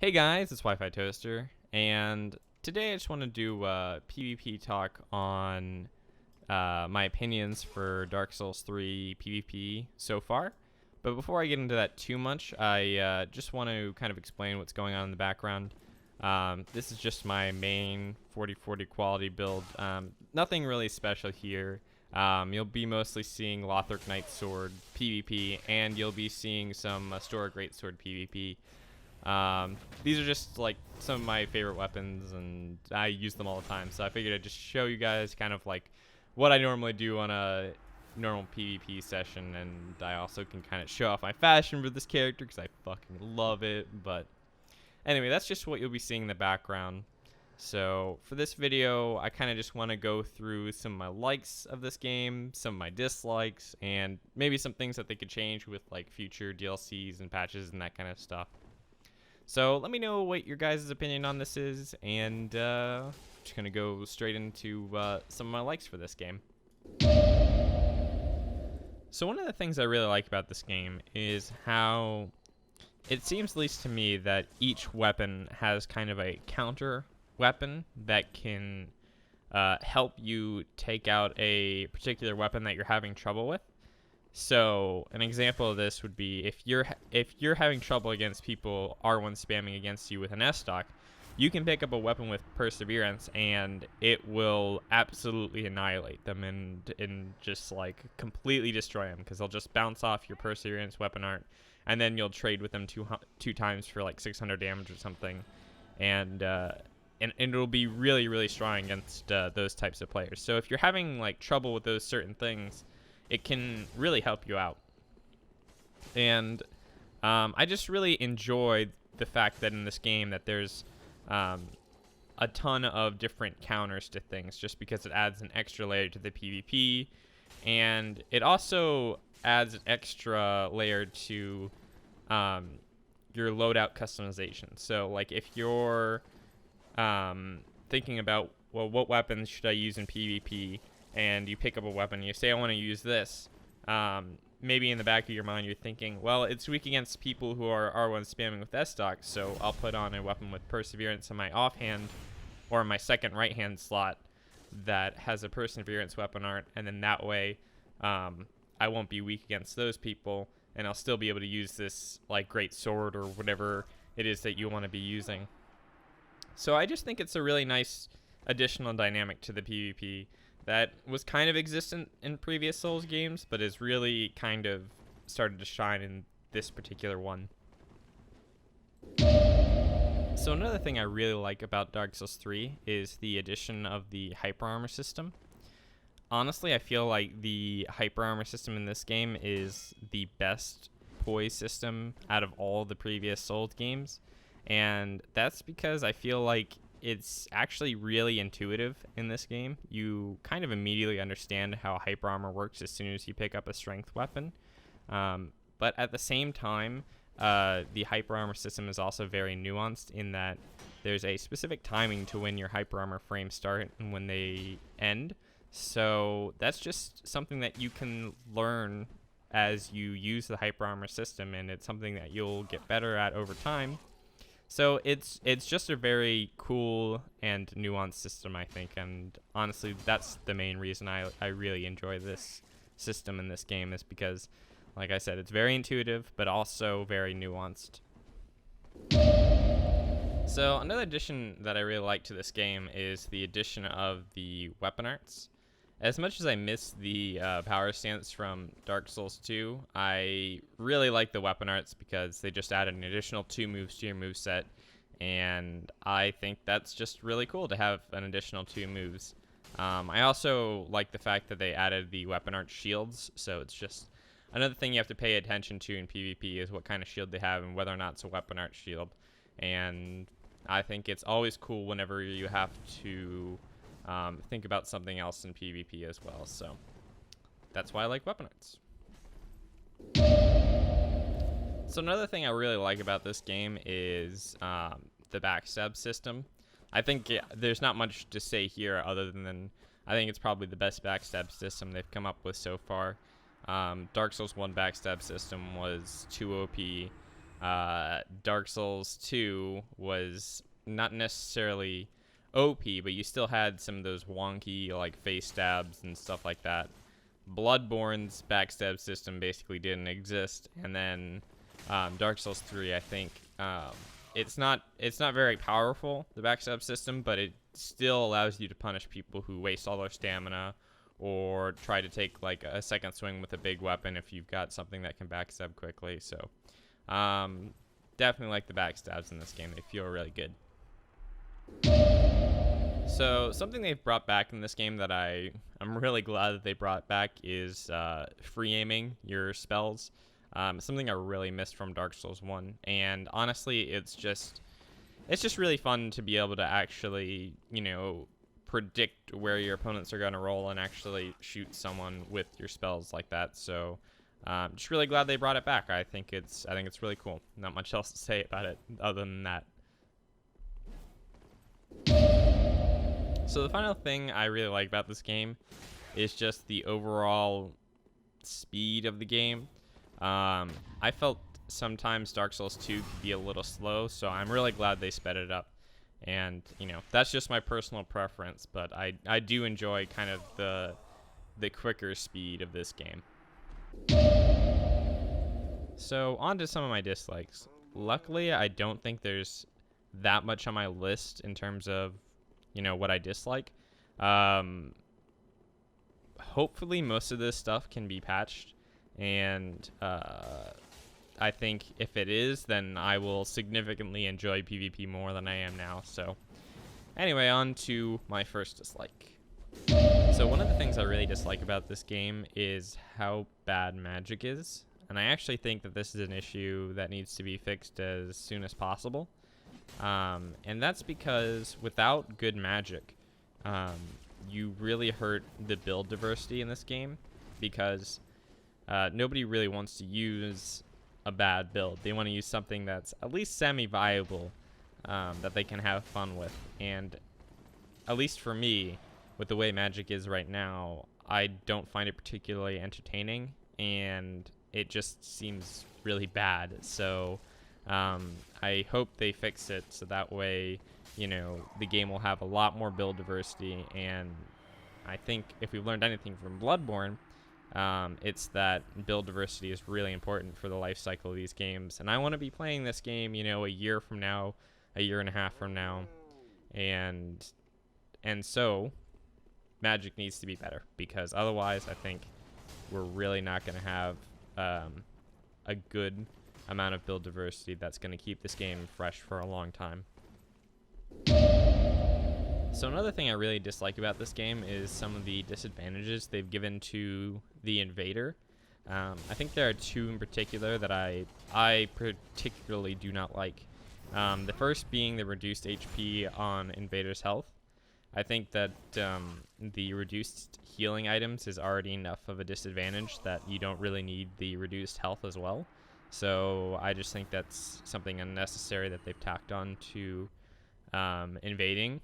Hey guys, it's Wi-Fi Toaster, and today I just want to do a PvP talk on my opinions for Dark Souls 3 PvP so far. But before I get into that too much, I just want to kind of explain what's going on in the background. This is just my main 40/40 quality build. Nothing really special here. You'll be mostly seeing Lothric Knight Sword PvP, and you'll be seeing some Stora Greatsword PvP. These are just like some of my favorite weapons, and I use them all the time, so I figured I'd just show you guys kind of like what I normally do on a normal PvP session, and I also can kind of show off my fashion for this character because I fucking love it. But anyway, that's just what you'll be seeing in the background. So for this video, I kind of just want to go through some of my likes of this game, some of my dislikes, and maybe some things that they could change with like future DLCs and patches and that kind of stuff. So let me know what your guys' opinion on this is, and just gonna go straight into some of my likes for this game. So one of the things I really like about this game is how it seems, at least to me, that each weapon has kind of a counter weapon that can help you take out a particular weapon that you're having trouble with. So an example of this would be if you're having trouble against people R1 spamming against you with an S stock, you can pick up a weapon with Perseverance and it will absolutely annihilate them and just like completely destroy them, because they'll just bounce off your Perseverance weapon art, and then you'll trade with them two times for like 600 damage or something, and it'll be really strong against those types of players. So if you're having like trouble with those certain things, it can really help you out. And I just really enjoy the fact that in this game that there's a ton of different counters to things, just because it adds an extra layer to the PvP, and it also adds an extra layer to your loadout customization. So like if you're thinking about, well, what weapons should I use in PvP, and you pick up a weapon and you say, I want to use this, maybe in the back of your mind you're thinking, well, it's weak against people who are R1 spamming with S-Stock, so I'll put on a weapon with Perseverance in my offhand or my second right-hand slot that has a Perseverance weapon art, and then that way I won't be weak against those people, and I'll still be able to use this like great sword or whatever it is that you want to be using. So I just think it's a really nice additional dynamic to the PvP that was kind of existent in previous Souls games, but is really kind of started to shine in this particular one. So another thing I really like about Dark Souls 3 is the addition of the hyper armor system. Honestly, I feel like the hyper armor system in this game is the best poise system out of all the previous Souls games, and that's because I feel like it's actually really intuitive in this game. You kind of immediately understand how hyper armor works as soon as you pick up a strength weapon. But at the same time, the hyper armor system is also very nuanced in that there's a specific timing to when your hyper armor frames start and when they end. So that's just something that you can learn as you use the hyper armor system, and it's something that you'll get better at over time. So it's just a very cool and nuanced system, I think, and honestly, that's the main reason I really enjoy this system in this game, is because, like I said, it's very intuitive, but also very nuanced. So another addition that I really like to this game is the addition of the weapon arts. As much as I miss the power stance from Dark Souls 2, I really like the weapon arts because they just added an additional 2 moves to your moveset, and I think that's just really cool to have an additional 2 moves. I also like the fact that they added the weapon art shields, so it's just another thing you have to pay attention to in PvP is what kind of shield they have and whether or not it's a weapon art shield. And I think it's always cool whenever you have to think about something else in PvP as well, so that's why I like weapon arts. So another thing I really like about this game is the backstab system. I think there's not much to say here other than I think it's probably the best backstab system they've come up with so far. Dark Souls 1 backstab system was too OP. Dark Souls 2 was not necessarily OP, but you still had some of those wonky like face stabs and stuff like that. Bloodborne's backstab system basically didn't exist, and then Dark Souls 3, I think it's not very powerful, the backstab system, but it still allows you to punish people who waste all their stamina or try to take like a second swing with a big weapon if you've got something that can backstab quickly. So definitely like the backstabs in this game. They feel really good. So something they've brought back in this game that I'm really glad that they brought back is free aiming your spells. Something I really missed from Dark Souls 1, and honestly, it's just really fun to be able to actually, you know, predict where your opponents are going to roll and actually shoot someone with your spells like that. So just really glad they brought it back. I think it's really cool. Not much else to say about it other than that. So the final thing I really like about this game is just the overall speed of the game. I felt sometimes Dark Souls 2 could be a little slow, so I'm really glad they sped it up. And, you know, that's just my personal preference, but I do enjoy kind of the quicker speed of this game. So on to some of my dislikes. Luckily, I don't think there's that much on my list in terms of, you know, what I dislike. Hopefully most of this stuff can be patched, and I think if it is, then I will significantly enjoy PvP more than I am now. So anyway, on to my first dislike. So one of the things I really dislike about this game is how bad magic is, and I actually think that this is an issue that needs to be fixed as soon as possible. And that's because without good magic, you really hurt the build diversity in this game, because nobody really wants to use a bad build. They want to use something that's at least semi-viable, that they can have fun with. And at least for me, with the way magic is right now, I don't find it particularly entertaining, and it just seems really bad. So I hope they fix it so that way, you know, the game will have a lot more build diversity. And I think if we've learned anything from Bloodborne, it's that build diversity is really important for the life cycle of these games. And I want to be playing this game, you know, a year from now, a year and a half from now, and so magic needs to be better, because otherwise I think we're really not going to have a good amount of build diversity that's going to keep this game fresh for a long time. So another thing I really dislike about this game is some of the disadvantages they've given to the invader. I think there are two in particular that I particularly do not like. The first being the reduced HP on invader's health. I think that the reduced healing items is already enough of a disadvantage that you don't really need the reduced health as well. So I just think that's something unnecessary that they've tacked on to invading.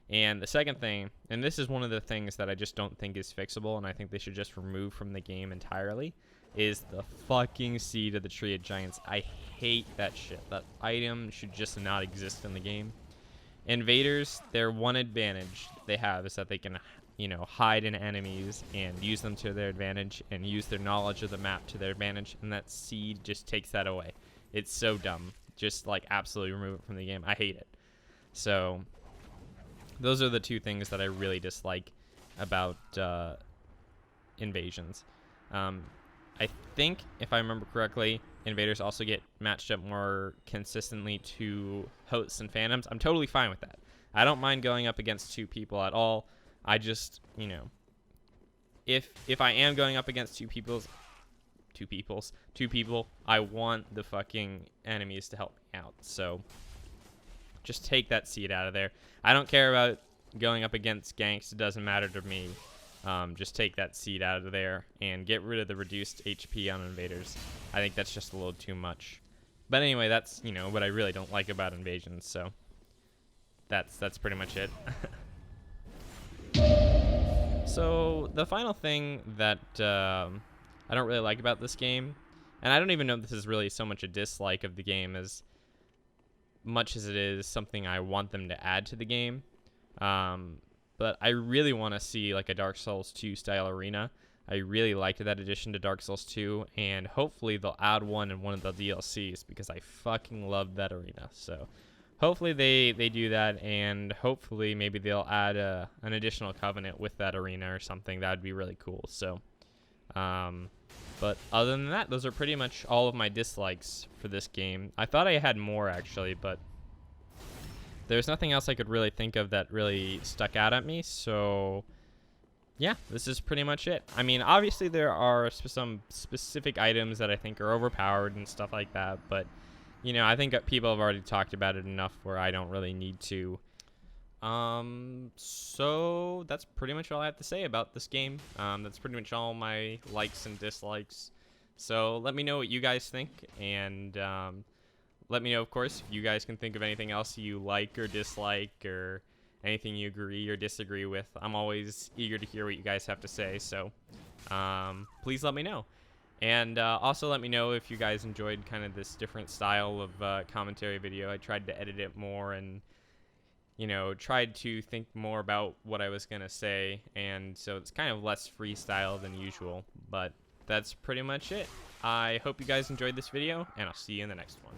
And the second thing, and this is one of the things that I just don't think is fixable, and I think they should just remove from the game entirely, is the fucking Seed of the Tree of Giants. I hate that shit. That item should just not exist in the game. Invaders, their one advantage they have is that they can, you know, hide in enemies and use them to their advantage and use their knowledge of the map to their advantage, and that Seed just takes that away. It's so dumb. Just, like, absolutely remove it from the game. I hate it. So those are the two things that I really dislike about invasions. I think, if I remember correctly, invaders also get matched up more consistently to hosts and phantoms. I'm totally fine with that. I don't mind going up against two people at all. I just, you know, if I am going up against two people, I want the fucking enemies to help me out. So just take that Seed out of there. I don't care about going up against ganks. It doesn't matter to me. Just take that Seed out of there and get rid of the reduced HP on invaders. I think that's just a little too much. But anyway, that's, you know, what I really don't like about invasions. So that's pretty much it. So the final thing that I don't really like about this game And I don't even know if this is really so much a dislike of the game as much as it is something I want them to add to the game. But I really want to see like a Dark Souls 2 style arena. I really liked that addition to Dark Souls 2, and hopefully they'll add one in one of the DLCs because I fucking love that arena. So hopefully they do that, and hopefully maybe they'll add an additional covenant with that arena or something. That would be really cool. So, but other than that, those are pretty much all of my dislikes for this game. I thought I had more actually, but there's nothing else I could really think of that really stuck out at me. So yeah, this is pretty much it. I mean, obviously there are some specific items that I think are overpowered and stuff like that, but you know, I think people have already talked about it enough where I don't really need to. So that's pretty much all I have to say about this game. That's pretty much all my likes and dislikes. So let me know what you guys think, and let me know, of course, if you guys can think of anything else you like or dislike, or anything you agree or disagree with. I'm always eager to hear what you guys have to say, so please let me know. And also let me know if you guys enjoyed kind of this different style of commentary video. I tried to edit it more and, you know, tried to think more about what I was going to say, and so it's kind of less freestyle than usual, but that's pretty much it. I hope you guys enjoyed this video, and I'll see you in the next one.